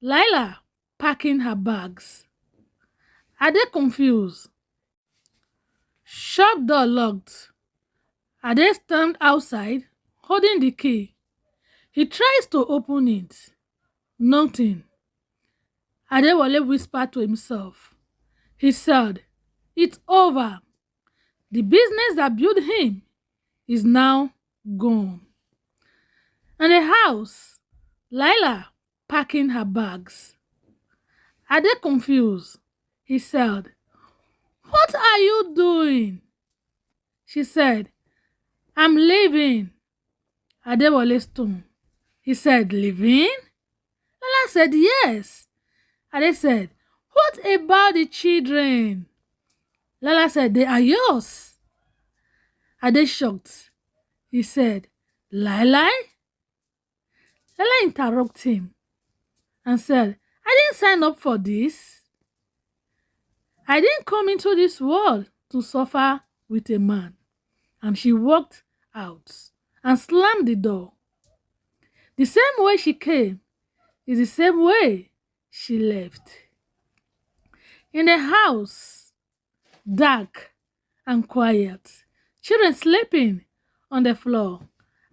Lila packing her bags. Are they confused? Shop door locked. Are they stand outside, holding the key? He tries to open it. Nothing. Adewale whispered to himself. He said, "It's over. The business that built him is now gone." And the house, Lila packing her bags. Are they confused? He said, "What are you doing?" She said, "I'm leaving." Adewale stoned. He said, "Leaving?" Lala said, "Yes." Ade said, "What about the children?" Lala said, "They are yours." Ade shocked. He said, "Lai?" Lala interrupted him and said, "I didn't sign up for this. I didn't come into this world to suffer with a man." And she walked out and slammed the door. The same way she came is the same way she left. In the house, dark and quiet, children sleeping on the floor.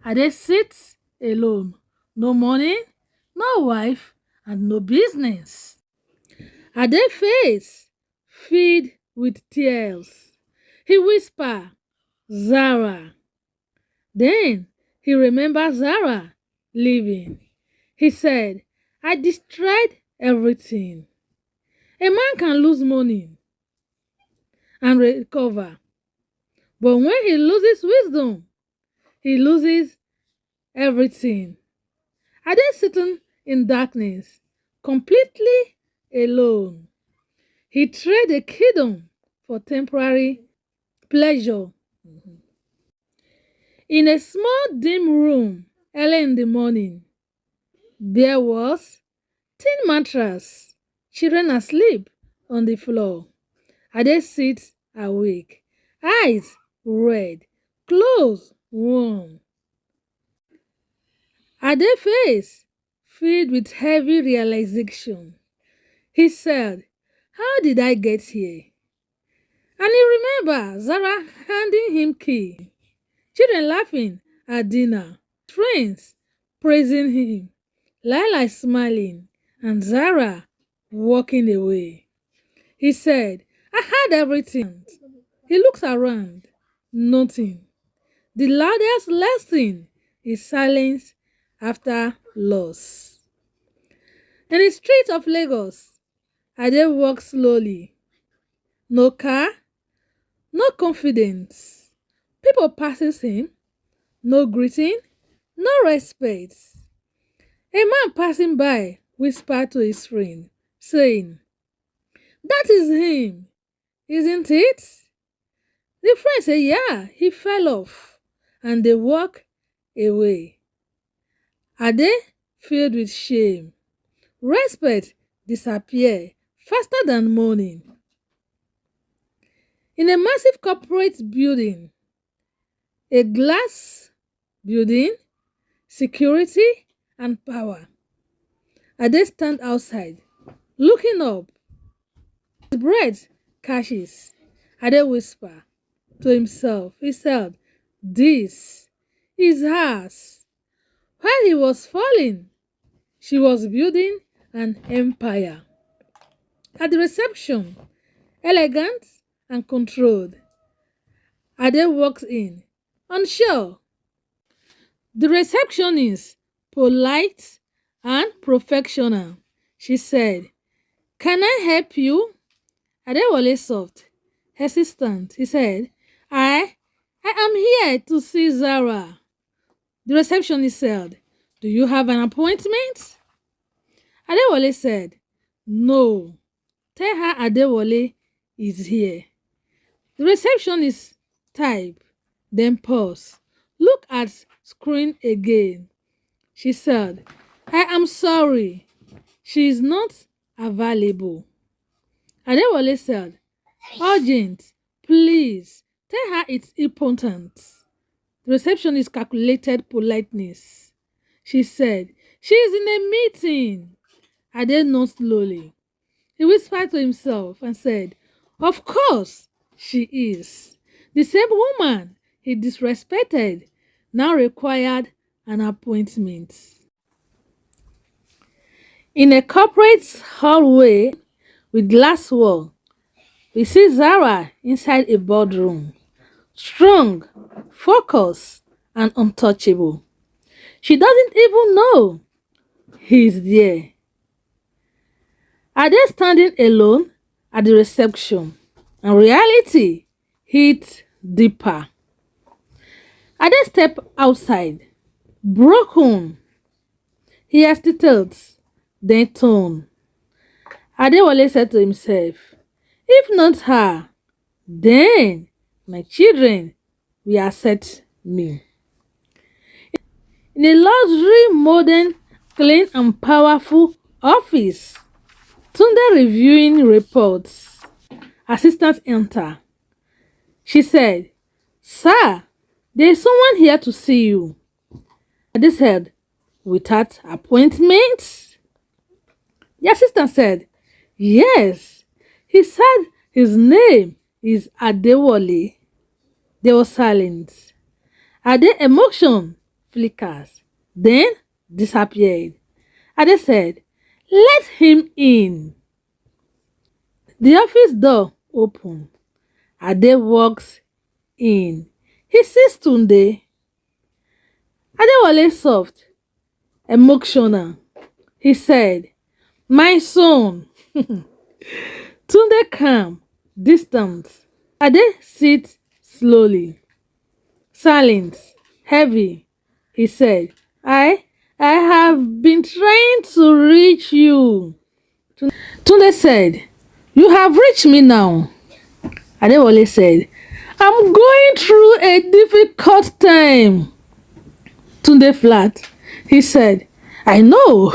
Ade sits alone. No money, no wife, and no business. Ade's face filled with tears. He whispered, "Zara." Then he remembered Zara leaving. He said, "I destroyed everything." A man can lose money and recover, but when he loses wisdom, he loses everything. Ade sitting in darkness, completely alone. He traded a kingdom for temporary pleasure. In a small dim room early in the morning, there was thin mattress, children asleep on the floor. Ade sits awake, eyes red, clothes warm. Ade's face filled with heavy realization. He said, "How did I get here?" And he remembered Zara handing him key, children laughing at dinner, friends praising him, Lila smiling, and Zara walking away. He said, "I had everything." He looks around. Nothing. The loudest lesson is silence after loss. In the streets of Lagos, Ade walks slowly. No car, no confidence. People passes him, no greeting, no respect. A man passing by whispered to his friend, saying, "That is him, isn't it?" The friend said, "Yeah, he fell off." And they walk away. Ade filled with shame. Respect disappear faster than morning. In a massive corporate building, a glass building, security and power. Ade stand outside, looking up. His breath catches. Ade whisper to himself. He said, "This is hers." While he was falling, she was building an empire. At the reception, elegant and controlled, Ade walks in, unsure. The receptionist, polite and professional, she said, "Can I help you?" Adewale soft, hesitant. He said, I am here to see Zara." The receptionist said, "Do you have an appointment?" Adewale said, "No. Tell her Adewale is here." The receptionist type, then pause. Look at screen again. She said, "I am sorry. She is not available." Adewale said, "Urgent, please. Tell her it's important." The receptionist calculated politeness. She said, "She is in a meeting." Ade nodded slowly. He whispered to himself and said, "Of course she is." The same woman he disrespected now required an appointment. In a corporate hallway with glass wall, we see Zara inside a boardroom. Strong, focused, and untouchable. She doesn't even know he's there. Are they standing alone at the reception? And reality hit deeper. Ade stepped outside, broken. He hesitates, then turned. Adewale said to himself, "If not her, then my children will accept me." In a luxury, modern, clean, and powerful office, Tunde reviewing reports. Assistant enter. She said, "Sir, there is someone here to see you." Ade said, "Without appointment?" The assistant said, "Yes." He said his name is Adewale. There was silence. Ade emotion flickers, then disappeared. Ade said, "Let him in." The office door opened. Ade walks in. He sees Tunde. Adewale soft, emotional. He said, "My son." Tunde calm, distant. Ade sits slowly. Silence, heavy. He said, I have been trying to reach you." Tunde said, "You have reached me now." Adewale said, "I'm going through a difficult time." Tunde flat. He said, "I know."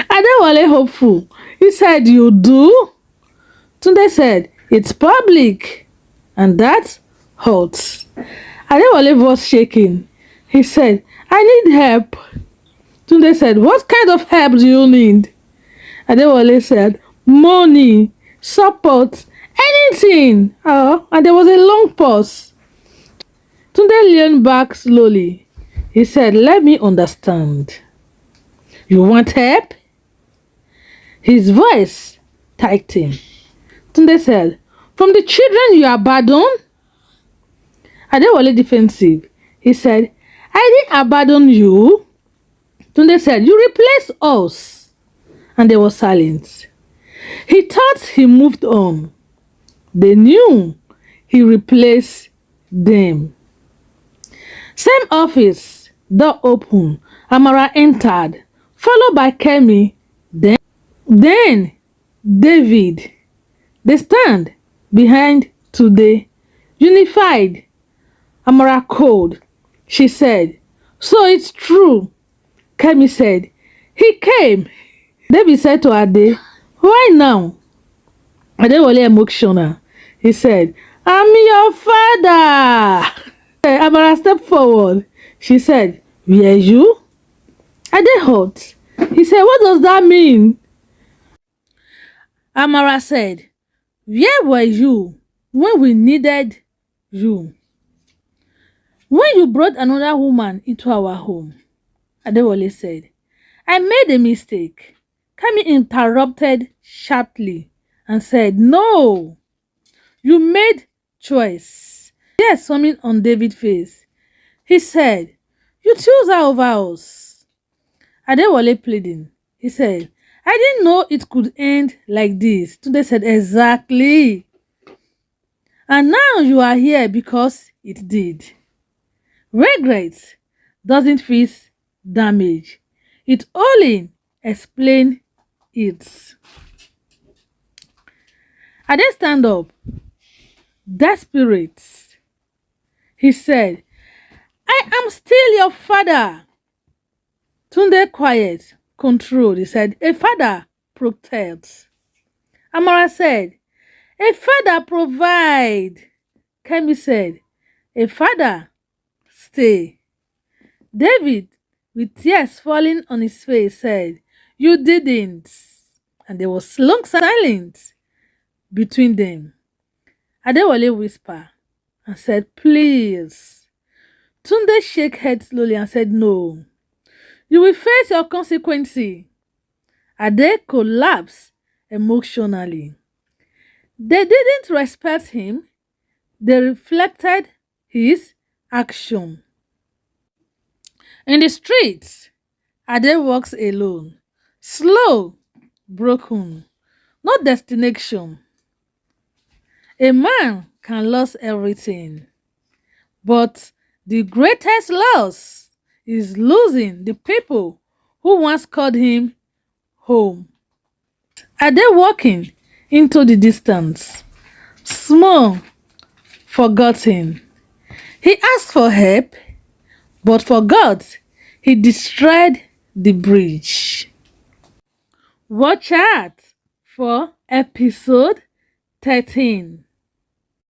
Adewale hopeful. He said, "You do?" Tunde said, "It's public." And that hurts. Adewale was shaking. He said, "I need help." Tunde said, "What kind of help do you need?" Adewale said, "Money, support, anything." Oh, and there was a long pause. Tunde leaned back slowly. He said, "Let me understand. You want help?" His voice tightened. Tunde said, "From the children you abandoned?" Adewale defensive. He said, "I didn't abandon you." Tunde said, "You replaced us." And there was silence. He thought he moved on. They knew he replaced them. Same office, door open. Amara entered, followed by Kemi. Then David. They stand behind Today, unified. Amara cold. She said, "So it's true." Kemi said, "He came." David said to Ade, "Why now?" Adewale emotional. He said, "I'm your father." Amara stepped forward. She said, "Were you?" Ade hurt. He said, "What does that mean?" Amara said, "Where were you when we needed you? When you brought another woman into our home?" Adewale said, "I made a mistake." Kami interrupted sharply and said, "No, you made choice." Tears swimming on David's face. He said, "You chose her over us." Adewale pleading. He said, "I didn't know it could end like this." Tunde said, "Exactly. And now you are here because it did." Regret doesn't fix damage. It only explains it. Ade stand up, desperate. He said, "I am still your father." Tunde quiet, controlled. He said, "A father protects." Amara said, "A father provide." Kemi said, "A father stay." David, with tears falling on his face, said, You didn't. And there was long silence between them. Adewale whispered and said, please. Tunde shook head slowly and said, no. You will face your consequences. Ade collapsed emotionally. They didn't respect him. They reflected his action. In the streets, Ade walks alone, slow, broken, no destination. A man can lose everything, but the greatest loss is losing the people who once called him home. Ade walking into the distance, small, forgotten. He asked for help, but forgot he destroyed the bridge. Watch out for episode 13.